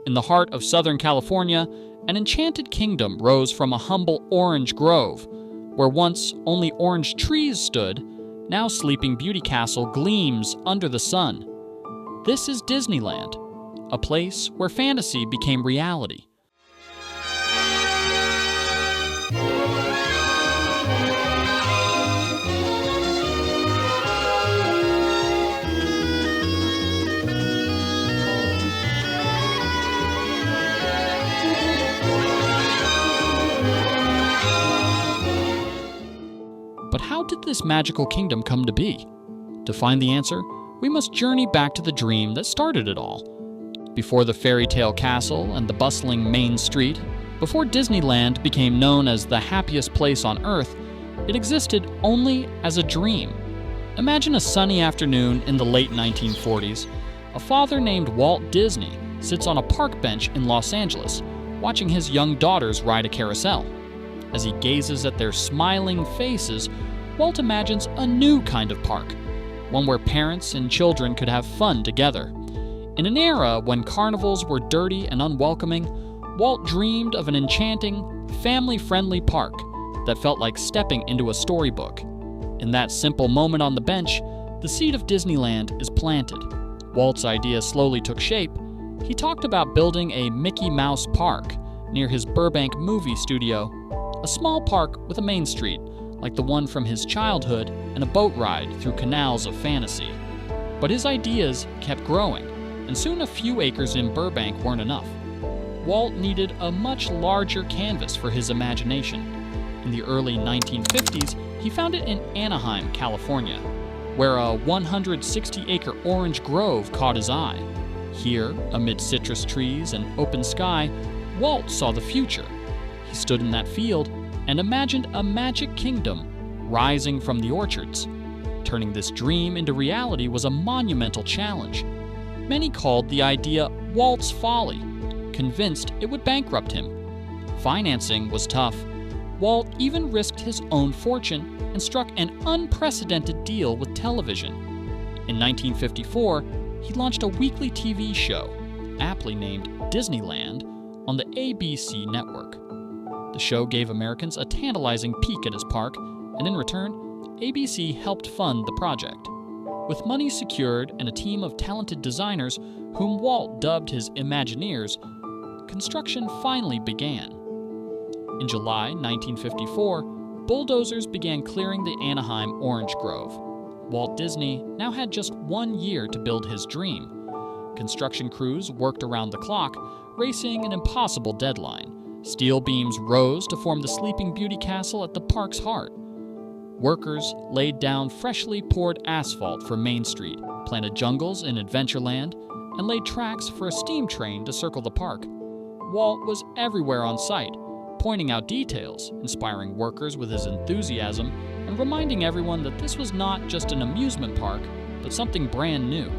In the heart of Southern California, an enchanted kingdom rose from a humble orange grove. Where once only orange trees stood, now Sleeping Beauty Castle gleams under the sun. This is Disneyland, a place where fantasy became reality. But how did this magical kingdom come to be? To find the answer, we must journey back to the dream that started it all. Before the fairy tale castle and the bustling main street, before Disneyland became known as the happiest place on Earth, it existed only as a dream. Imagine a sunny afternoon in the late 1940s. A father named Walt Disney sits on a park bench in Los Angeles, watching his young daughters ride a carousel. As he gazes at their smiling faces, Walt imagines a new kind of park, one where parents and children could have fun together. In an era when carnivals were dirty and unwelcoming, Walt dreamed of an enchanting, family-friendly park that felt like stepping into a storybook. In that simple moment on the bench, the seed of Disneyland is planted. Walt's idea slowly took shape. He talked about building a Mickey Mouse park near his Burbank movie studio, a small park with a main street, like the one from his childhood, and a boat ride through canals of fantasy. But his ideas kept growing, and soon a few acres in Burbank weren't enough. Walt needed a much larger canvas for his imagination. In the early 1950s, he found it in Anaheim, California, where a 160-acre orange grove caught his eye. Here, amid citrus trees and open sky, Walt saw the future. He stood in that field and imagined a magic kingdom rising from the orchards. Turning this dream into reality was a monumental challenge. Many called the idea Walt's folly, convinced it would bankrupt him. Financing was tough. Walt even risked his own fortune and struck an unprecedented deal with television. In 1954, he launched a weekly TV show, aptly named DisneyLand, on the ABC network. The show gave Americans a tantalizing peek at his park, and in return, ABC helped fund the project. With money secured and a team of talented designers whom Walt dubbed his Imagineers, construction finally began. In July 1954, bulldozers began clearing the Anaheim orange grove. Walt Disney now had just 1 year to build his dream. Construction crews worked around the clock, racing an impossible deadline. Steel beams rose to form the Sleeping Beauty Castle at the park's heart. Workers laid down freshly poured asphalt for Main Street, planted jungles in Adventureland, and laid tracks for a steam train to circle the park. Walt was everywhere on site, pointing out details, inspiring workers with his enthusiasm, and reminding everyone that this was not just an amusement park, but something brand new.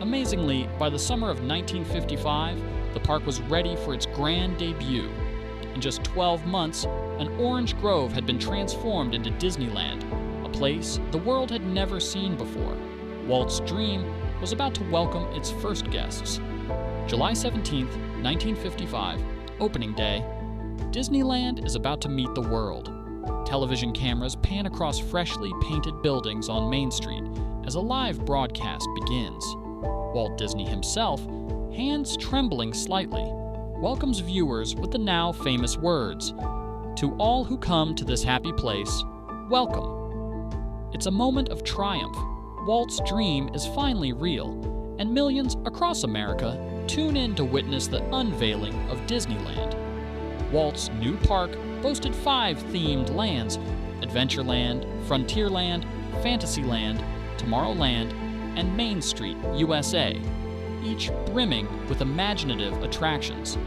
Amazingly, by the summer of 1955, the park was ready for its grand debut. In just 12 months, an orange grove had been transformed into Disneyland, a place the world had never seen before. Walt's dream was about to welcome its first guests. July 17, 1955, opening day, Disneyland is about to meet the world. Television cameras pan across freshly painted buildings on Main Street as a live broadcast begins. Walt Disney himself, hands trembling slightly, welcomes viewers with the now famous words, "To all who come to this happy place, welcome." It's a moment of triumph. Walt's dream is finally real, and millions across America tune in to witness the unveiling of Disneyland. Walt's new park boasted 5 themed lands: Adventureland, Frontierland, Fantasyland, Tomorrowland, and Main Street, USA, each brimming with imaginative attractions.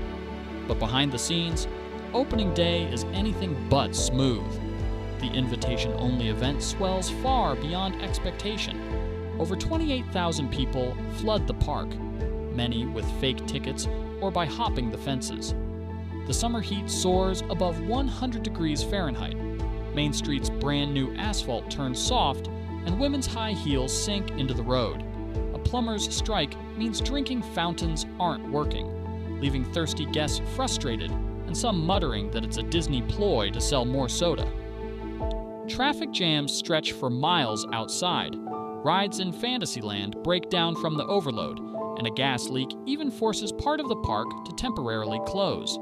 But behind the scenes, opening day is anything but smooth. The invitation-only event swells far beyond expectation. Over 28,000 people flood the park, many with fake tickets or by hopping the fences. The summer heat soars above 100 degrees Fahrenheit. Main Street's brand new asphalt turns soft, and women's high heels sink into the road. A plumber's strike means drinking fountains aren't working. leaving thirsty guests frustrated and some muttering that it's a Disney ploy to sell more soda. Traffic jams stretch for miles outside. Rides in Fantasyland break down from the overload, and a gas leak even forces part of the park to temporarily close.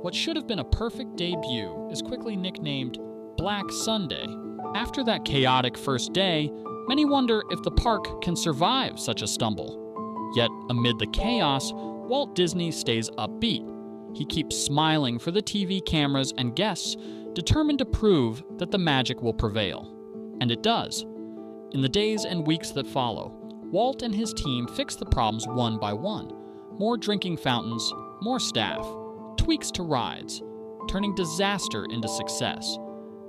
What should have been a perfect debut is quickly nicknamed Black Sunday. After that chaotic first day, many wonder if the park can survive such a stumble. Yet, amid the chaos, Walt Disney stays upbeat. He keeps smiling for the TV cameras and guests, determined to prove that the magic will prevail. And it does. In the days and weeks that follow, Walt and his team fix the problems one by one. More drinking fountains, more staff, tweaks to rides, turning disaster into success.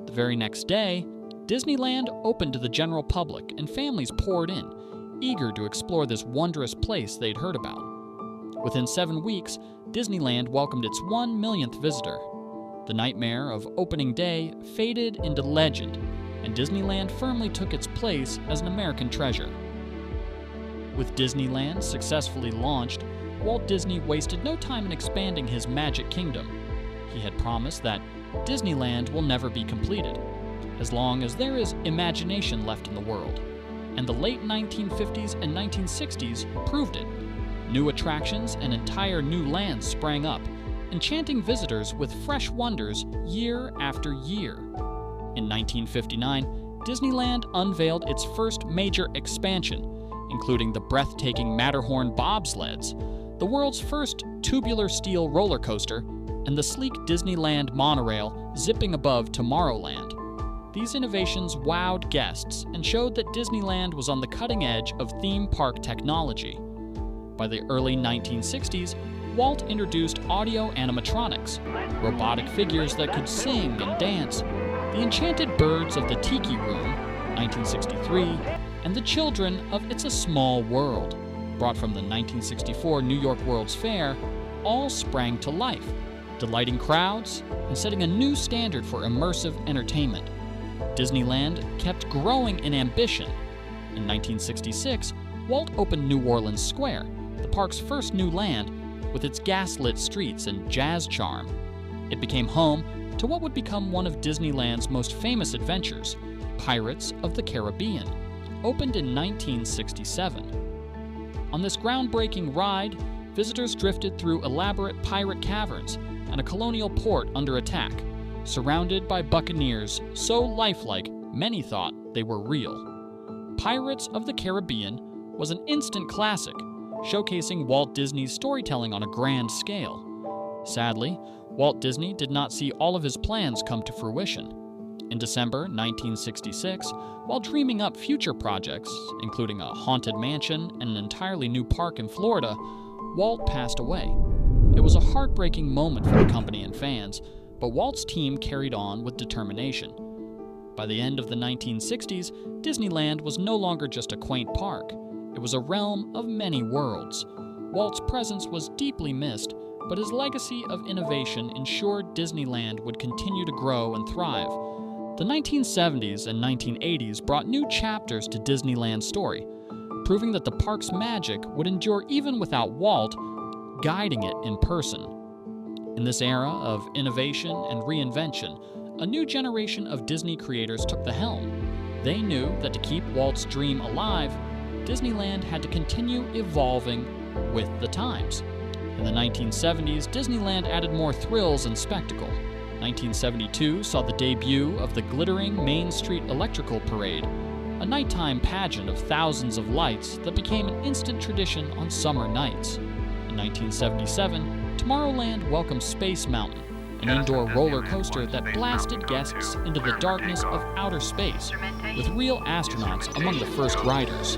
The very next day, Disneyland opened to the general public and families poured in, eager to explore this wondrous place they'd heard about. Within 7 weeks, Disneyland welcomed its 1 millionth visitor. The nightmare of opening day faded into legend, and Disneyland firmly took its place as an American treasure. With Disneyland successfully launched, Walt Disney wasted no time in expanding his Magic Kingdom. He had promised that Disneyland will never be completed, as long as there is imagination left in the world. And the late 1950s and 1960s proved it. New attractions and entire new lands sprang up, enchanting visitors with fresh wonders year after year. In 1959, Disneyland unveiled its first major expansion, including the breathtaking Matterhorn bobsleds, the world's first tubular steel roller coaster, and the sleek Disneyland monorail zipping above Tomorrowland. These innovations wowed guests and showed that Disneyland was on the cutting edge of theme park technology. By the early 1960s, Walt introduced audio animatronics, robotic figures that could sing and dance, the enchanted birds of the Tiki Room, 1963, and the children of It's a Small World, brought from the 1964 New York World's Fair, all sprang to life, delighting crowds and setting a new standard for immersive entertainment. Disneyland kept growing in ambition. In 1966, Walt opened New Orleans Square, the park's first new land, with its gas-lit streets and jazz charm. It became home to what would become one of Disneyland's most famous adventures, Pirates of the Caribbean, opened in 1967. On this groundbreaking ride, visitors drifted through elaborate pirate caverns and a colonial port under attack, surrounded by buccaneers so lifelike many thought they were real. Pirates of the Caribbean was an instant classic, showcasing Walt Disney's storytelling on a grand scale. Sadly, Walt Disney did not see all of his plans come to fruition. In December 1966, while dreaming up future projects, including a haunted mansion and an entirely new park in Florida, Walt passed away. It was a heartbreaking moment for the company and fans, but Walt's team carried on with determination. By the end of the 1960s, Disneyland was no longer just a quaint park. It was a realm of many worlds. Walt's presence was deeply missed, but his legacy of innovation ensured Disneyland would continue to grow and thrive. The 1970s and 1980s brought new chapters to Disneyland's story, proving that the park's magic would endure even without Walt guiding it in person. In this era of innovation and reinvention, a new generation of Disney creators took the helm. They knew that to keep Walt's dream alive, Disneyland had to continue evolving with the times. In the 1970s, Disneyland added more thrills and spectacle. 1972 saw the debut of the glittering Main Street Electrical Parade, a nighttime pageant of thousands of lights that became an instant tradition on summer nights. In 1977, Tomorrowland welcomed Space Mountain, an indoor roller coaster that blasted guests into the darkness of outer space, with real astronauts among the first riders.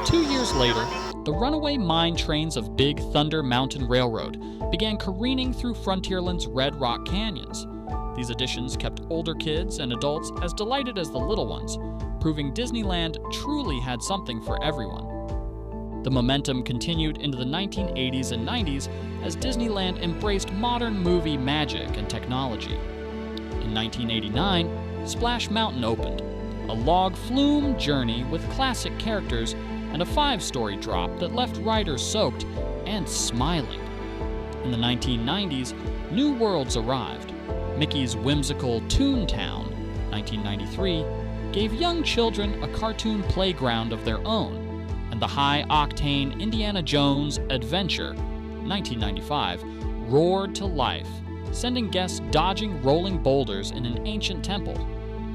2 years later, the runaway mine trains of Big Thunder Mountain Railroad began careening through Frontierland's Red Rock Canyons. These additions kept older kids and adults as delighted as the little ones, proving Disneyland truly had something for everyone. The momentum continued into the 1980s and 90s as Disneyland embraced modern movie magic and technology. In 1989, Splash Mountain opened, a log flume journey with classic characters and a 5-story drop that left riders soaked and smiling. In the 1990s, new worlds arrived. Mickey's whimsical Toontown, 1993, gave young children a cartoon playground of their own, and the high-octane Indiana Jones Adventure, 1995, roared to life, sending guests dodging rolling boulders in an ancient temple.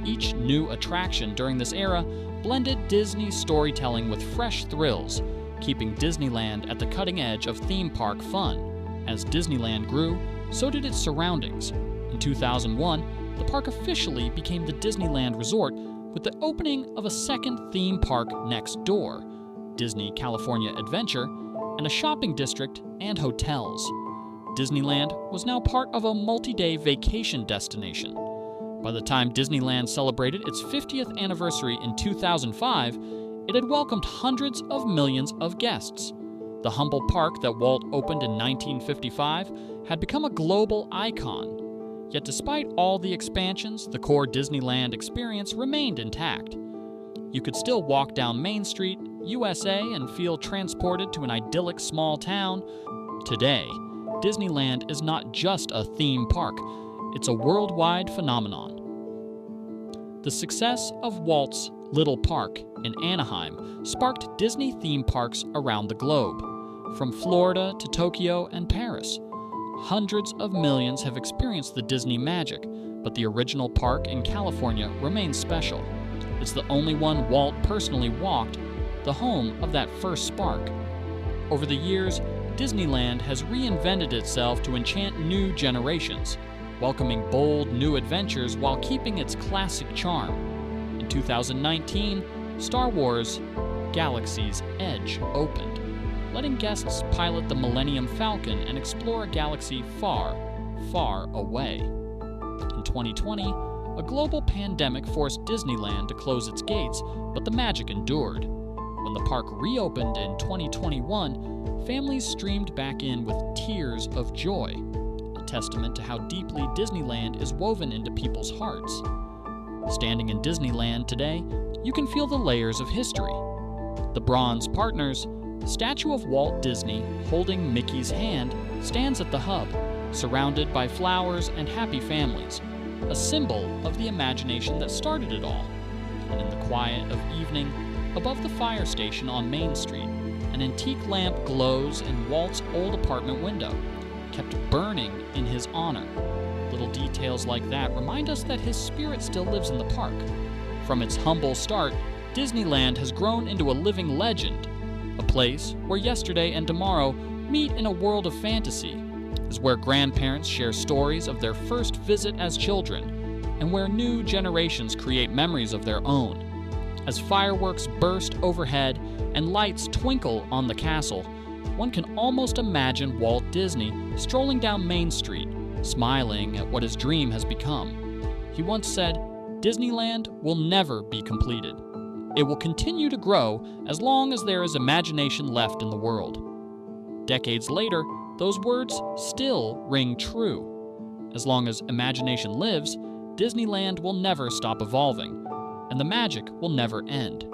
Each new attraction during this era blended Disney storytelling with fresh thrills, keeping Disneyland at the cutting edge of theme park fun. As Disneyland grew, so did its surroundings. In 2001, the park officially became the Disneyland Resort with the opening of a second theme park next door, Disney California Adventure, and a shopping district and hotels. Disneyland was now part of a multi-day vacation destination. By the time Disneyland celebrated its 50th anniversary in 2005, it had welcomed hundreds of millions of guests. The humble park that Walt opened in 1955 had become a global icon. Yet despite all the expansions, the core Disneyland experience remained intact. You could still walk down Main Street, USA, and feel transported to an idyllic small town. Today, Disneyland is not just a theme park, it's a worldwide phenomenon. The success of Walt's Little Park in Anaheim sparked Disney theme parks around the globe, from Florida to Tokyo and Paris. Hundreds of millions have experienced the Disney magic, but the original park in California remains special. It's the only one Walt personally walked, the home of that first spark. Over the years, Disneyland has reinvented itself to enchant new generations, welcoming bold new adventures while keeping its classic charm. In 2019, Star Wars Galaxy's Edge opened, letting guests pilot the Millennium Falcon and explore a galaxy far, far away. In 2020, a global pandemic forced Disneyland to close its gates, but the magic endured. When the park reopened in 2021, families streamed back in with tears of joy, a testament to how deeply Disneyland is woven into people's hearts. Standing in Disneyland today, you can feel the layers of history. The bronze partners, the statue of Walt Disney holding Mickey's hand, stands at the hub, surrounded by flowers and happy families, a symbol of the imagination that started it all. And in the quiet of evening, above the fire station on Main Street, an antique lamp glows in Walt's old apartment window, kept burning in his honor. Little details like that remind us that his spirit still lives in the park. From its humble start, Disneyland has grown into a living legend, a place where yesterday and tomorrow meet in a world of fantasy, is where grandparents share stories of their first visit as children, and where new generations create memories of their own. As fireworks burst overhead and lights twinkle on the castle, one can almost imagine Walt Disney strolling down Main Street, smiling at what his dream has become. He once said, "Disneyland will never be completed. It will continue to grow as long as there is imagination left in the world." Decades later, those words still ring true. As long as imagination lives, Disneyland will never stop evolving, and the magic will never end.